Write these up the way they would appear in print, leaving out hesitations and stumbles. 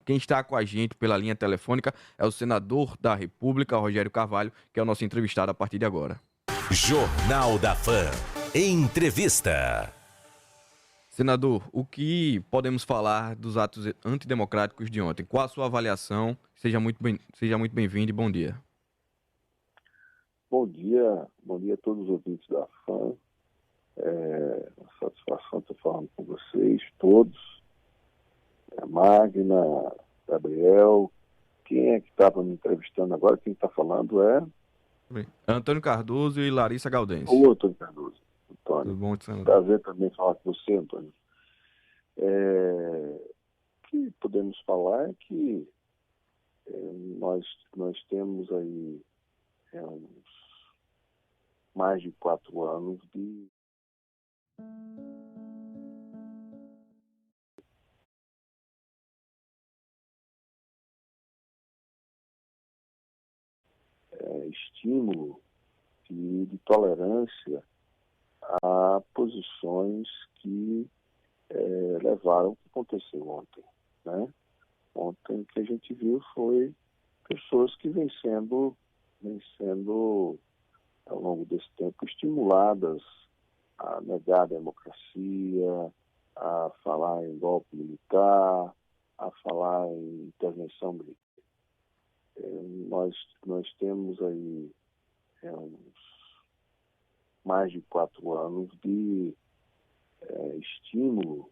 Quem está com a gente pela linha telefônica é o senador da República, Rogério Carvalho, que é o nosso entrevistado a partir de agora. Jornal da Fam. Entrevista. Senador, o que podemos falar dos atos antidemocráticos de ontem? Qual a sua avaliação? Seja muito bem-vindo e bom dia. Bom dia a todos os ouvintes da FAM. Uma satisfação estar falando com vocês, todos. A Magna, Gabriel. Quem é que estava me entrevistando agora? Quem está falando é Antônio Cardoso e Larissa Gaudense. o Antônio Cardoso. Tudo Antônio, bom, senador? prazer também falar com você, Antônio. O que podemos falar é que nós temos aí uns mais de 4 anos de estímulo de tolerância a posições que levaram ao que aconteceu ontem, né? Ontem o que a gente viu foi pessoas que vêm sendo ao longo desse tempo estimuladas a negar a democracia, a falar em golpe militar, a falar em intervenção militar. Nós temos aí uns mais de 4 anos de estímulo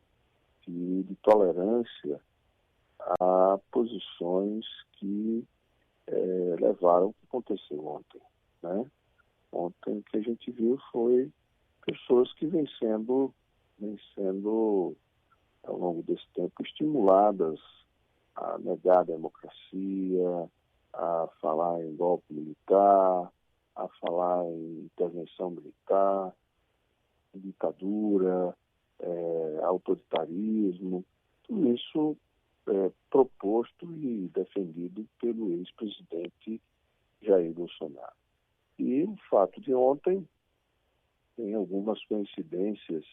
de tolerância a posições que levaram ao que aconteceu ontem, né? Ontem o que a gente viu foi pessoas que vêm sendo ao longo desse tempo estimuladas a negar a democracia, a falar em golpe militar, a falar em intervenção militar, ditadura, autoritarismo, tudo isso proposto e defendido pelo ex-presidente Jair Bolsonaro. E o fato de ontem tem algumas coincidências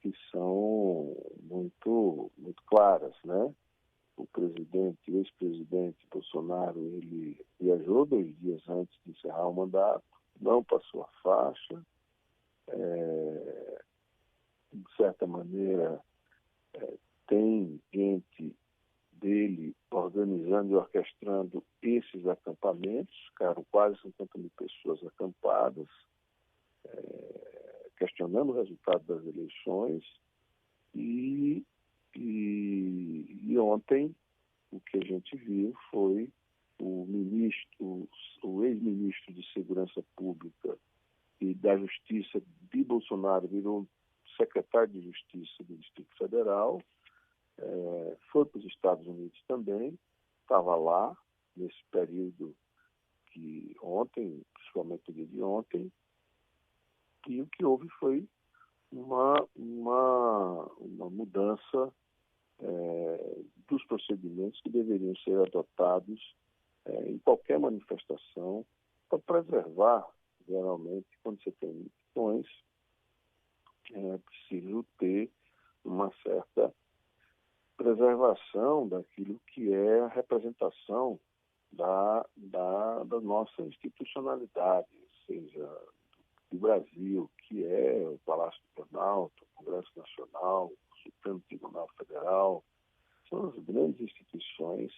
que são muito claras, né? O ex-presidente Bolsonaro, ele viajou 2 dias antes de encerrar o mandato, não passou a faixa, de certa maneira tem gente dele organizando e orquestrando esses acampamentos, ficaram quase 50 mil pessoas acampadas, questionando o resultado das eleições, e ontem o que a gente viu foi o ex-ministro de Segurança Pública e da Justiça de Bolsonaro virou secretário de Justiça do Distrito Federal, foi para os Estados Unidos também, estava lá nesse período que ontem, principalmente no dia de ontem, e o que houve foi uma mudança dos procedimentos que deveriam ser adotados em qualquer manifestação para preservar, geralmente, quando você tem eleições, é preciso ter uma certa preservação daquilo que é a representação da nossa institucionalidade, ou seja, do Brasil, que é o Palácio do Planalto, o Congresso Nacional, o Supremo Tribunal Federal, são as grandes instituições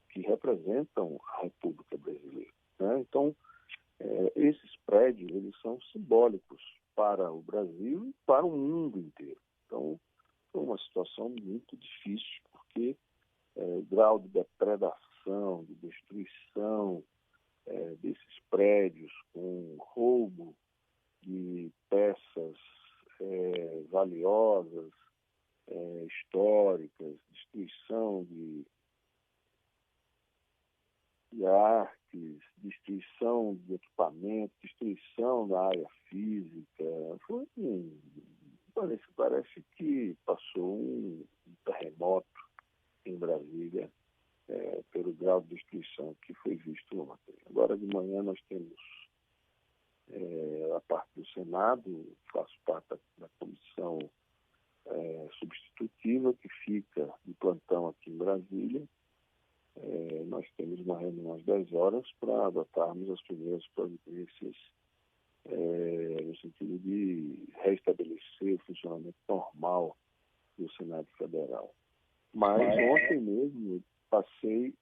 que representam a República Brasileira, né? Então, esses prédios, eles são simbólicos para o Brasil e para o mundo inteiro. Então, foi uma situação muito difícil, porque o grau de depredação, de destruição desses prédios, com roubo de peças valiosas, históricas, destruição de artes, destruição de equipamentos, destruição da área física. Foi parece que passou um terremoto em Brasília pelo grau de destruição que foi visto ontem. Agora de manhã nós temos a parte do Senado, faço parte da comissão substitutiva que fica de plantão Brasília. Nós temos uma reunião às 10 horas para adotarmos as primeiras providências no sentido de restabelecer o funcionamento normal do Senado Federal. Mas ontem mesmo passei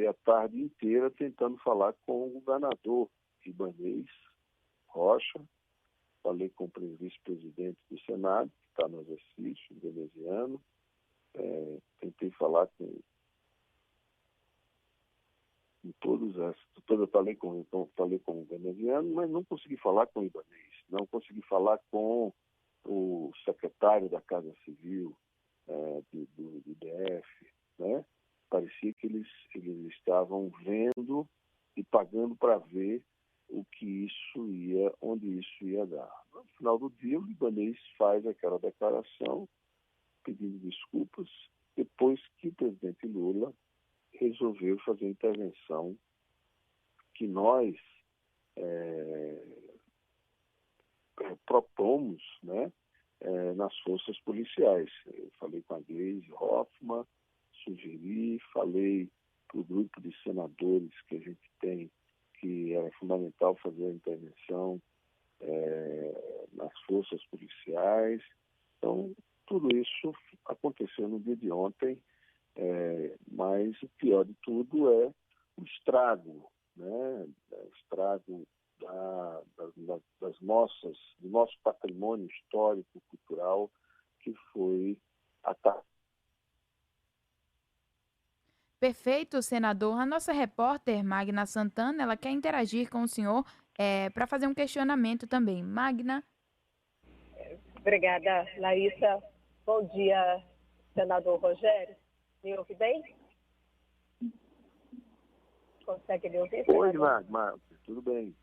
a tarde inteira tentando falar com o governador Ibanez Rocha, falei com o vice-presidente do Senado, que está no exercício, veneziano, tentei falar com todos falei com o veneziano, mas não consegui falar com o Ibanez, não consegui falar com o secretário da Casa Civil do DF, né? Parecia que eles estavam vendo e pagando para ver onde isso ia dar. No final do dia, o Ibanez faz aquela declaração pedindo desculpas depois que o presidente Lula resolveu fazer a intervenção que nós propomos, né, nas forças policiais. Eu falei com a Gleisi Hoffmann, sugeri, falei para o grupo de senadores que a gente tem, que era fundamental fazer a intervenção nas forças policiais. Então, tudo isso aconteceu no dia de ontem, mas o pior de tudo é o estrago, né? O estrago do nosso patrimônio histórico, cultural, que foi atacado. Perfeito, senador. A nossa repórter, Magna Santana, ela quer interagir com o senhor para fazer um questionamento também. Magna. Obrigada, Larissa. Bom dia, senador Rogério. Me ouve bem? Consegue me ouvir? Oi, Magna, tudo bem?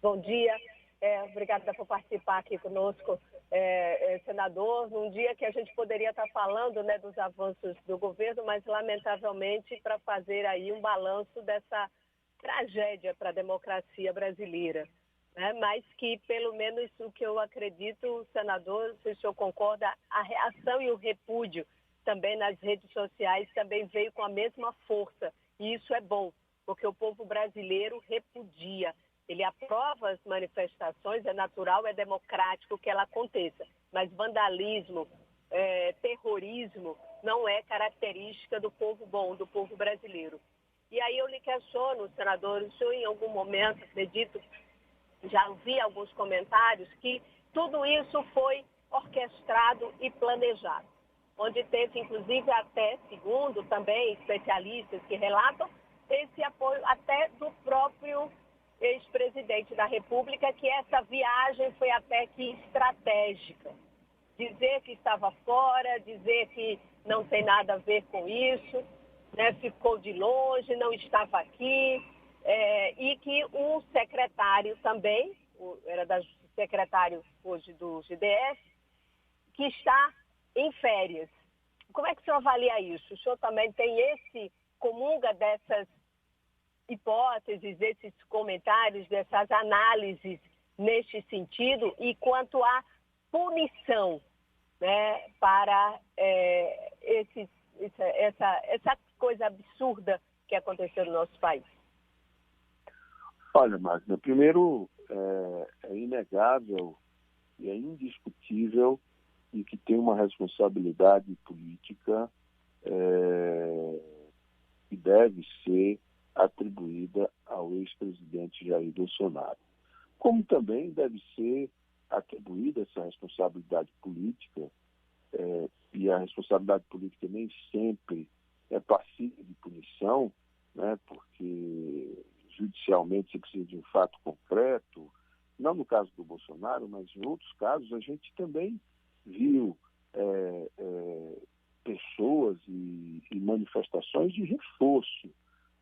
Bom dia. Obrigada por participar aqui conosco, senador, num dia que a gente poderia estar falando, né, dos avanços do governo, mas lamentavelmente para fazer aí um balanço dessa tragédia para a democracia brasileira, né? Mas que, pelo menos o que eu acredito, senador, se o senhor concorda, a reação e o repúdio também nas redes sociais também veio com a mesma força, e isso é bom, porque o povo brasileiro repudia. Ele aprova as manifestações, é natural, é democrático que ela aconteça. Mas vandalismo, terrorismo, não é característica do povo bom, do povo brasileiro. E aí eu lhe questiono, senador, o senhor em algum momento, acredito, já ouvi alguns comentários, que tudo isso foi orquestrado e planejado. Onde teve, inclusive, até, segundo também especialistas que relatam, esse apoio até do próprio ex-presidente da República, que essa viagem foi até que estratégica. Dizer que estava fora, dizer que não tem nada a ver com isso, né, ficou de longe, não estava aqui, e que um secretário também, era secretário hoje do GDF, que está em férias. Como é que o senhor avalia isso? O senhor também tem comunga dessas hipóteses, esses comentários, dessas análises neste sentido, e quanto à punição, né, para essa coisa absurda que aconteceu no nosso país? Olha, Magna, primeiro é inegável e é indiscutível e que tem uma responsabilidade política que deve ser atribuída ao ex-presidente Jair Bolsonaro. Como também deve ser atribuída essa responsabilidade política, e a responsabilidade política nem sempre é passível de punição, né, porque judicialmente você precisa de um fato concreto, não no caso do Bolsonaro, mas em outros casos a gente também viu pessoas e manifestações de reforço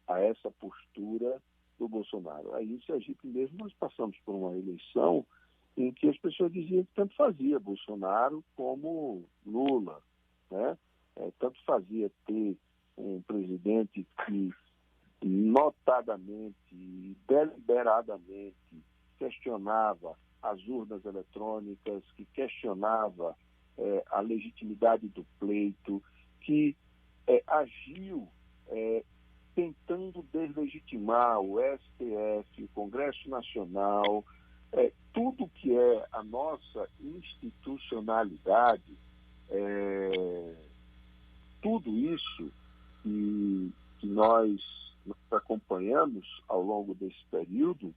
a essa postura do Bolsonaro. Aí, em Sergipe mesmo, nós passamos por uma eleição em que as pessoas diziam que tanto fazia Bolsonaro como Lula, né? Tanto fazia ter um presidente que notadamente e deliberadamente questionava as urnas eletrônicas, que questionava a legitimidade do pleito, que agiu tentando deslegitimar o STF, o Congresso Nacional, tudo que é a nossa institucionalidade, tudo isso que nós acompanhamos ao longo desse período,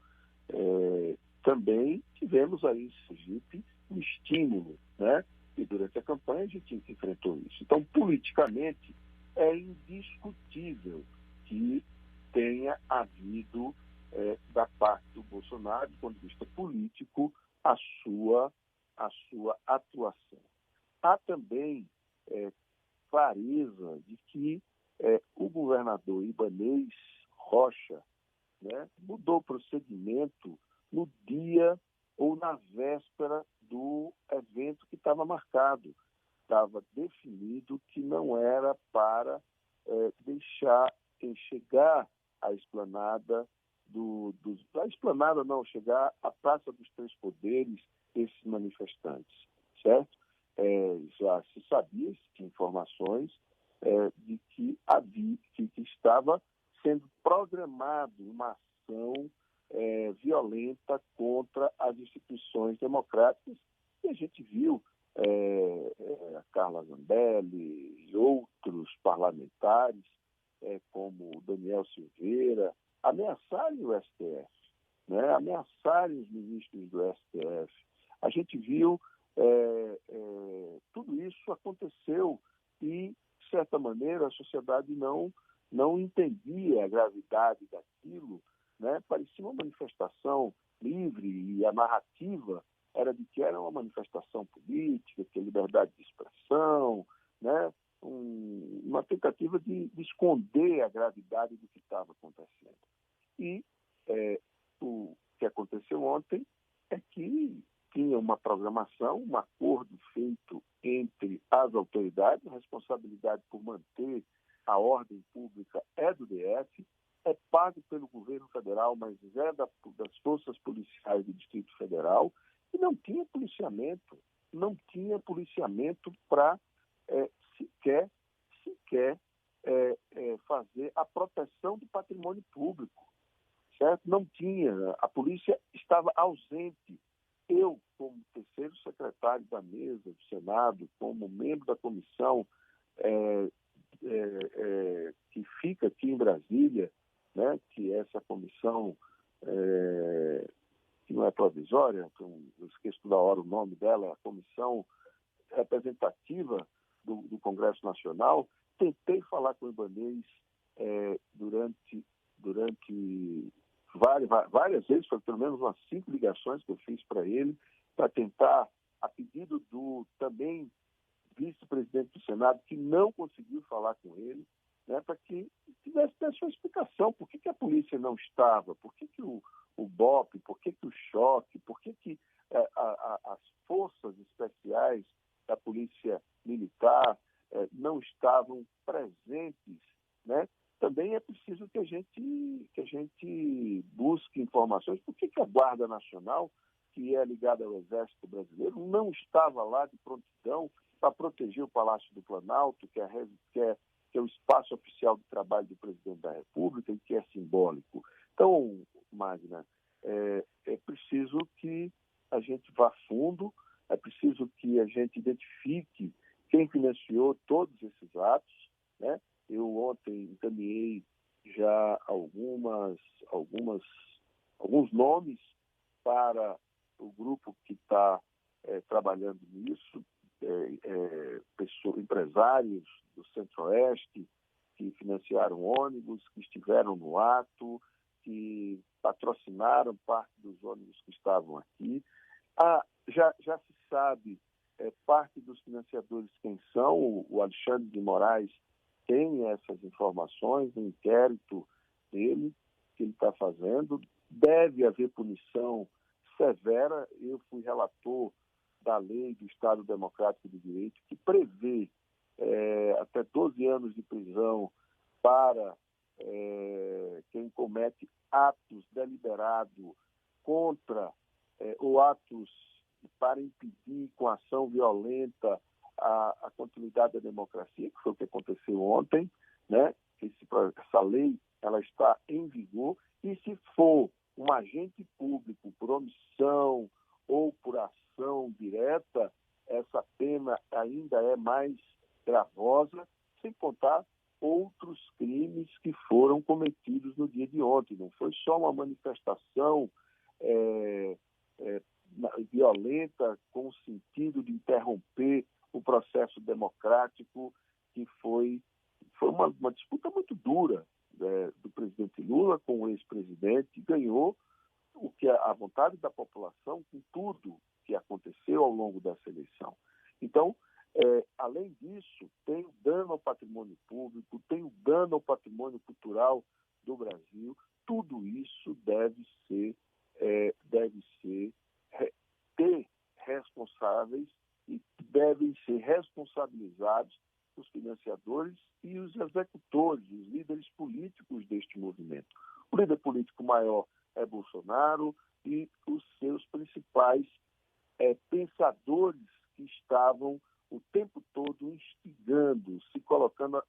também tivemos aí em Sergipe um estímulo, né? E durante a campanha a gente enfrentou isso. Então, politicamente, é indiscutível que tenha havido, da parte do Bolsonaro, do ponto de vista político, a sua atuação. Há também clareza de que o governador Ibanez Rocha, né, mudou o procedimento no dia ou na véspera do evento que estava marcado. Estava definido que não era para deixar chegar à esplanada chegar à Praça dos Três Poderes esses manifestantes, certo? Já se sabia, se tinha informações de que estava sendo programado uma ação violenta contra as instituições democráticas, e a gente viu a Carla Zambelli e outros parlamentares, como o Daniel Silveira, ameaçarem o STF, né? Ameaçarem os ministros do STF. A gente viu tudo isso aconteceu e, de certa maneira, a sociedade não entendia a gravidade daquilo, né? Parecia uma manifestação livre e a narrativa era de que era uma manifestação política, que é liberdade de expressão, né? Uma tentativa de esconder a gravidade do que estava acontecendo. E o que aconteceu ontem é que tinha uma programação, um acordo feito entre as autoridades, a responsabilidade por manter a ordem pública é do DF, é pago pelo governo federal, mas é das forças policiais do Distrito Federal, e não tinha policiamento para sequer fazer a proteção do patrimônio público, certo? Não tinha, a polícia estava ausente. Eu, como terceiro secretário da mesa do Senado, como membro da comissão que fica aqui em Brasília, né, que é essa comissão que não é provisória, eu esqueço toda hora o nome dela, a comissão representativa do Congresso Nacional, tentei falar com o Ibanez durante várias vezes, foi pelo menos umas 5 ligações que eu fiz para ele, para tentar, a pedido do também vice-presidente do Senado, que não conseguiu falar com ele, né, para que tivesse a sua explicação. Por que a polícia não estava? Por que o BOP? Por que o choque? Por que as forças especiais da polícia militar não estavam presentes, né? Também é preciso que a gente busque informações. Por que a Guarda Nacional, que é ligada ao Exército Brasileiro, não estava lá de prontidão para proteger o Palácio do Planalto, que é o espaço oficial de trabalho do presidente da República e que é simbólico? Então, Magna, é preciso que a gente vá fundo, é preciso que a gente identifique quem financiou todos esses atos, né? Eu ontem encaminhei já alguns nomes para o grupo que está trabalhando nisso, empresários do Centro-Oeste que financiaram ônibus, que estiveram no ato, que patrocinaram parte dos ônibus que estavam aqui. Já se sabe parte dos financiadores quem são. O Alexandre de Moraes tem essas informações no inquérito dele, que ele está fazendo. Deve haver punição severa. Eu fui relator da lei do Estado Democrático de Direito, que prevê até 12 anos de prisão para quem comete atos deliberados contra ou atos para impedir com ação violenta a continuidade da democracia, que foi o que aconteceu ontem. né? Essa lei ela está em vigor e se for um agente público por omissão ou por ação direta, essa pena ainda é mais gravosa, sem contar outros crimes que foram cometidos no dia de ontem. Não foi só uma manifestação violenta com o sentido de interromper o processo democrático, que foi uma disputa muito dura do presidente Lula com o ex-presidente, que ganhou o que a vontade da população com tudo que aconteceu ao longo dessa eleição. Então, além disso, tem o dano ao patrimônio público, tem o dano ao patrimônio cultural do Brasil. Tudo isso deve ter responsáveis e devem ser responsabilizados os financiadores e os executores, os líderes políticos deste movimento. O líder político maior é Bolsonaro e os seus principais pensadores que estavam o tempo todo instigando, se colocando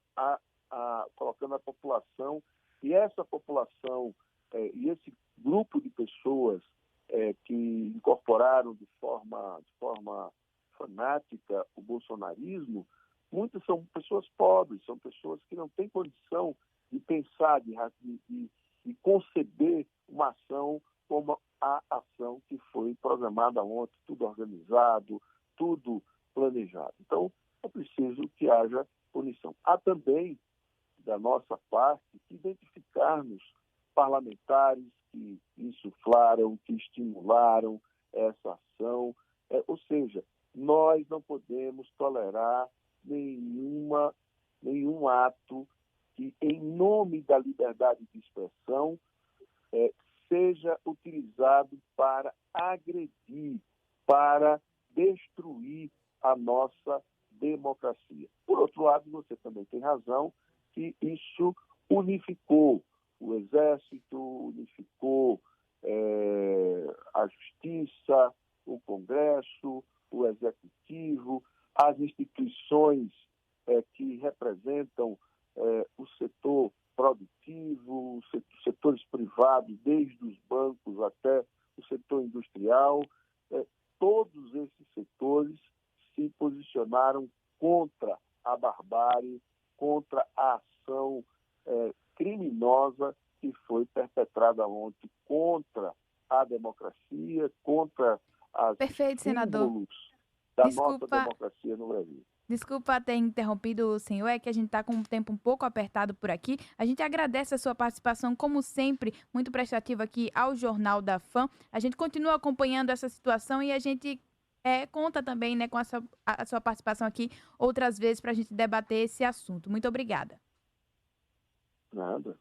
colocando a população, e essa população e esse grupo de pessoas que incorporaram de forma fanática o bolsonarismo, muitas são pessoas pobres, são pessoas que não têm condição de pensar, de conceber uma ação como a ação que foi programada ontem, tudo organizado, tudo planejado. Então, é preciso que haja punição. Há também, da nossa parte, que identificarmos parlamentares que insuflaram, que estimularam essa ação. Ou seja, nós não podemos tolerar nenhum ato que, em nome da liberdade de expressão, seja utilizado para agredir, para destruir a nossa democracia. Por outro lado, você também tem razão que isso unificou o Exército, unificou a Justiça, o Congresso, o Executivo, as instituições que representam o setor produtivo, os setores privados, desde os bancos até o setor industrial. Todos esses setores se posicionaram contra a barbárie, contra a ação criminosa que foi perpetrada ontem contra a democracia, contra as Perfeito, senador. símbolos da Desculpa. nossa democracia no Brasil. Desculpa ter interrompido o senhor, é que a gente está com um tempo um pouco apertado por aqui. A gente agradece a sua participação, como sempre, muito prestativa aqui ao Jornal da Fã. A gente continua acompanhando essa situação e a gente conta também, né, com a sua participação aqui outras vezes para a gente debater esse assunto. Muito obrigada. Nada.